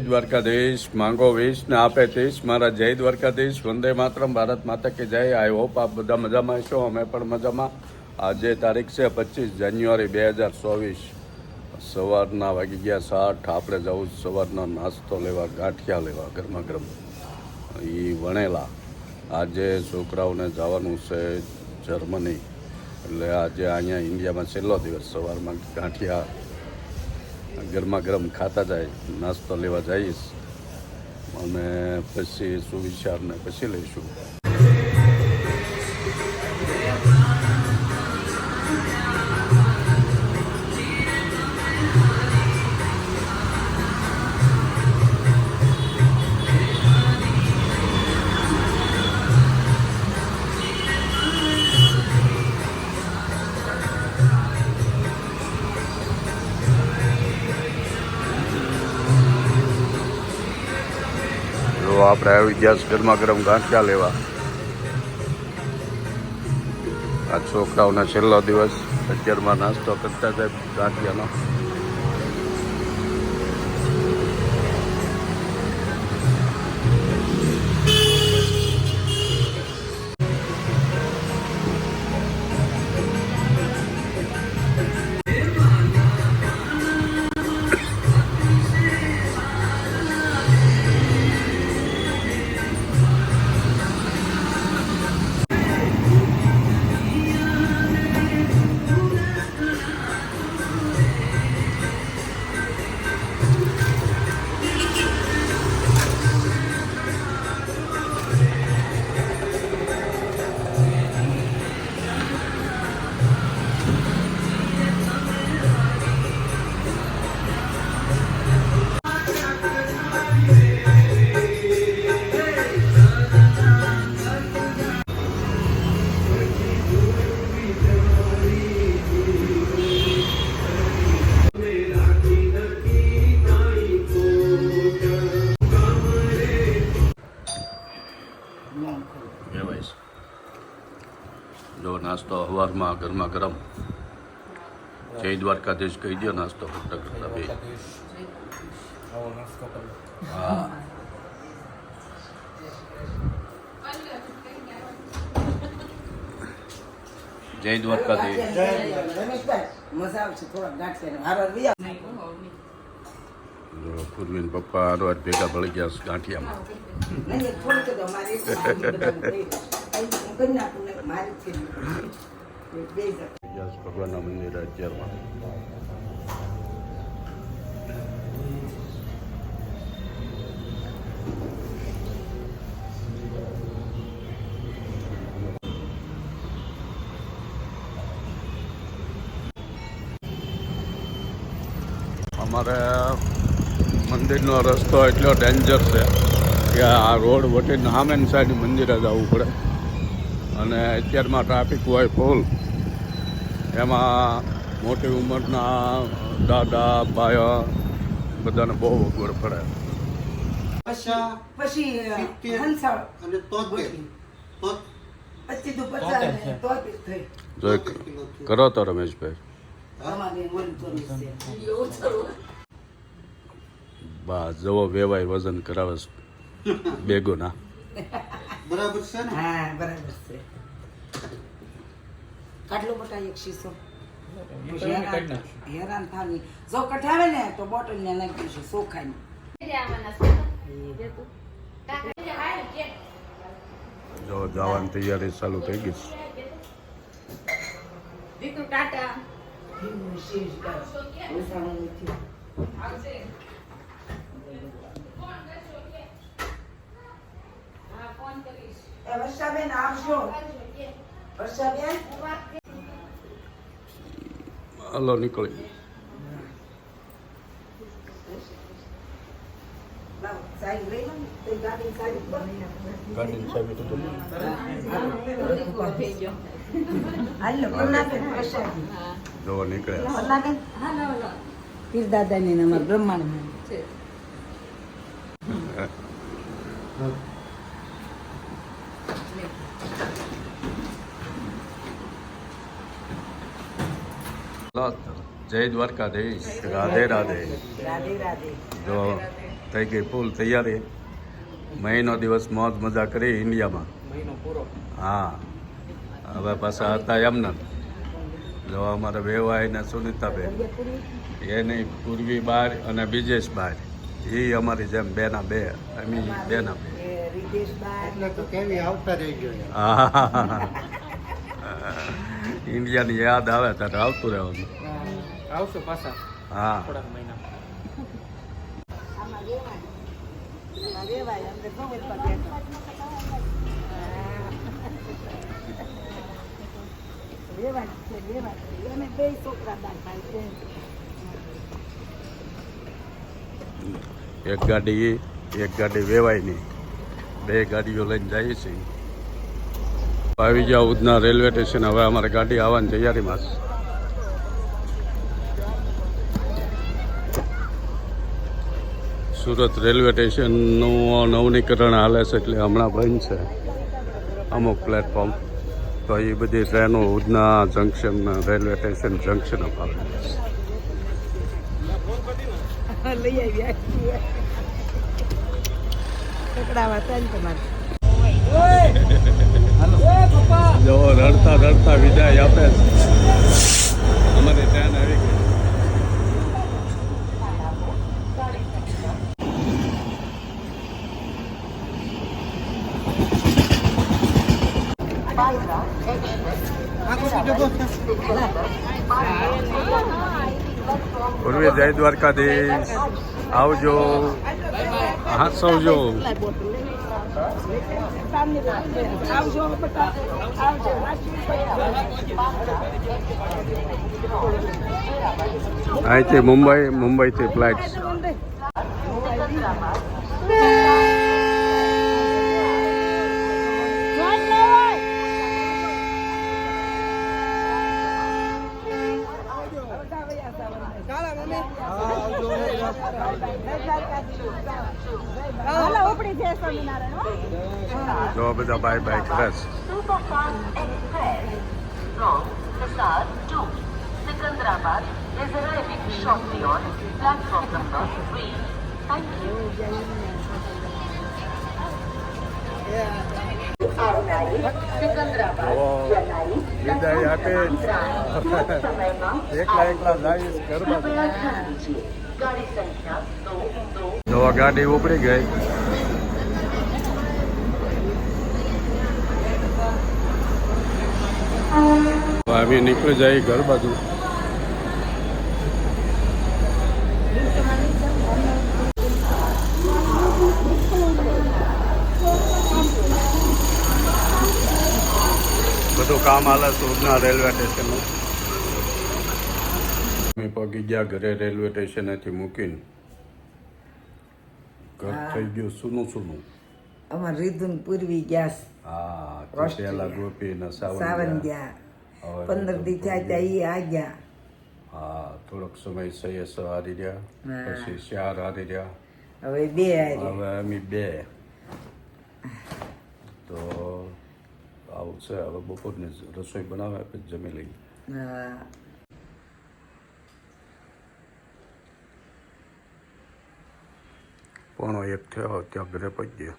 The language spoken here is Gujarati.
દ્વારકાધીશ માંગો વીસ ને આપે 30 મારા જય દ્વારકાધીશ વંદે માતરમ ભારત માતા કે જય આઈ હોપ આપ બધા મજામાં છો અમે પણ મજામાં આજે તારીખ છે 25 જાન્યુઆરી 2024 સવારના વાગી ગયા 7 આપણે જવું સવારનો નાસ્તો લેવા ગાંઠિયા લેવા ગરમા ગરમ એ વણેલા આજે છોકરાઓને જવાનું છે જર્મની એટલે આજે અહીંયા ઇન્ડિયામાં છેલ્લો દિવસ સવારમાં ગાંઠિયા ગરમા ગરમ ખાતા જાય નાસ્તો લેવા જઈશ અને પછી સુવિચારને પછી લઈશું. આપણે આવી ગયા ગરમા ગરમ ગાંઠિયા લેવા. આ છોકરાઓના છેલ્લો દિવસ 11માં નાસ્તો કરતા જાય ગાંઠિયાનો. જો નાસ્તો સવારમાં ગરમા ગરમ જય દ્વારકાધીશ કહી દો નાસ્તો કરતા કરતા બે. હા જય દ્વારકાધીશ. જો પૂર્વીન પપ્પા રોજ ભેગા ભળી ગયા ગાંઠિયામાં. ભગવાનના મંદિર અત્યારમાં અમારે મંદિરનો રસ્તો એટલો ડેન્જર છે કે આ રોડ વટીને સામેની સાઈડ મંદિરે જવું પડે અને અત્યારમાં ટ્રાફિક હોય ફૂલ. એમાં મોટી ઉંમરના દાદા બાયા બધાને બહુ અગવડ પડે. જો કરો તો રમેશભાઈ બા જવો વેવાય વજન કરાવે બેગોના. બરાબર છે ને? હા બરાબર છે. કાટલો બટા 100 હેરાન થાની જો કઠાવે ને તો બોટલ ને નાખી છે સોખાની. જો જવાની તૈયારી ચાલુ થઈ ગઈ. દીકુ ટાટા વર્ષાબેન આવજો. વર્ષાબેન હલો નીકળી. ગાડીની ચાવી તો જો નીકળ્યા. પીર દાદાની અમાર બ્રહ્માંડ છે. જય દ્વારકાધીશ. રાધે રાધે. રાધે રાધે. જો થઈ ગઈ ફૂલ તૈયારી. મહિનો દિવસ મોજ મજા કરી ઇન્ડિયામાં. મહિનો પૂરો. હા, હવે પાછા હતા એમને જો અમારે વેવાઈ ને સુનિતાબેન એ નહીં, પૂર્વી બાર અને બીજેશ બાર, એ અમારી જેમ બેના બે, અમે બેના બે. એટલે તો કેવી આવતા રહી ગયો યાર. હા, ઇન્ડિયાની યાદ આવે ત્યારે આવતું રહેવાનું. આવશો પાછા હા, થોડાક મહિના. એક ગાડી વેવાયની, બે ગાડીઓ લઈને જઈએ છીએ. આવી ગયા ઉધના રેલવે સ્ટેશન. હવે અમારે ગાડી આવવાની તૈયારીમાં છે. સુરત રેલવે સ્ટેશનનું નવનીકરણ હાલે છે એટલે હમણાં બંધ છે અમુક પ્લેટફોર્મ. તો એ બધી ટ્રેનો Udhna junction railway station junction અપાવે લઈ આવ્યા પકડાવા ચાલ તમારે. જો રડતા રડતા વિદાય આપે છે. અમારી ટ્રેન આવી ગઈ. પૂર્વી જય દ્વારકાધીશ. આવજો, હાસવજો. અહીંથી મુંબઈથી ફ્લાઇટ. જો બધા બાય બાય કરે છે. Secunderabad is arriving shortly on platform number 3. Thank you. વિદાય આપે એકલા જઈશ ઘરમાં. જો ગાડી ઉપડી ગઈ. અમે નીકળી જાય ઘર બાજુ. બધું કામ હાલે છે ઉધના રેલવે સ્ટેશનનું. અમે પગી ગયા ઘરે રેલવે સ્ટેશનેથી મૂકીને. ઘર થઈ ગયું સૂનું. અમાર રીધુન પૂરવી ગયા હા, ઓસ્ટ્રેલિયા. પેલા ગોપી ને સાવન સાવન. ગયા હવે 15 દી થયા ત્યાં ઈ આ ગયા. હા, થોડોક સમય સૈયસ હારી રહ્યા, હા. પછી શાર હારી રહ્યા, હવે બે આવ્યા. હવે અમે બે. તો આવું છે. હવે બપોરની રસોઈ બનાવે પછી જમી લઈએ. હા. 1:45 થયો ત્યાં ઘરે પહોંચી ગયા.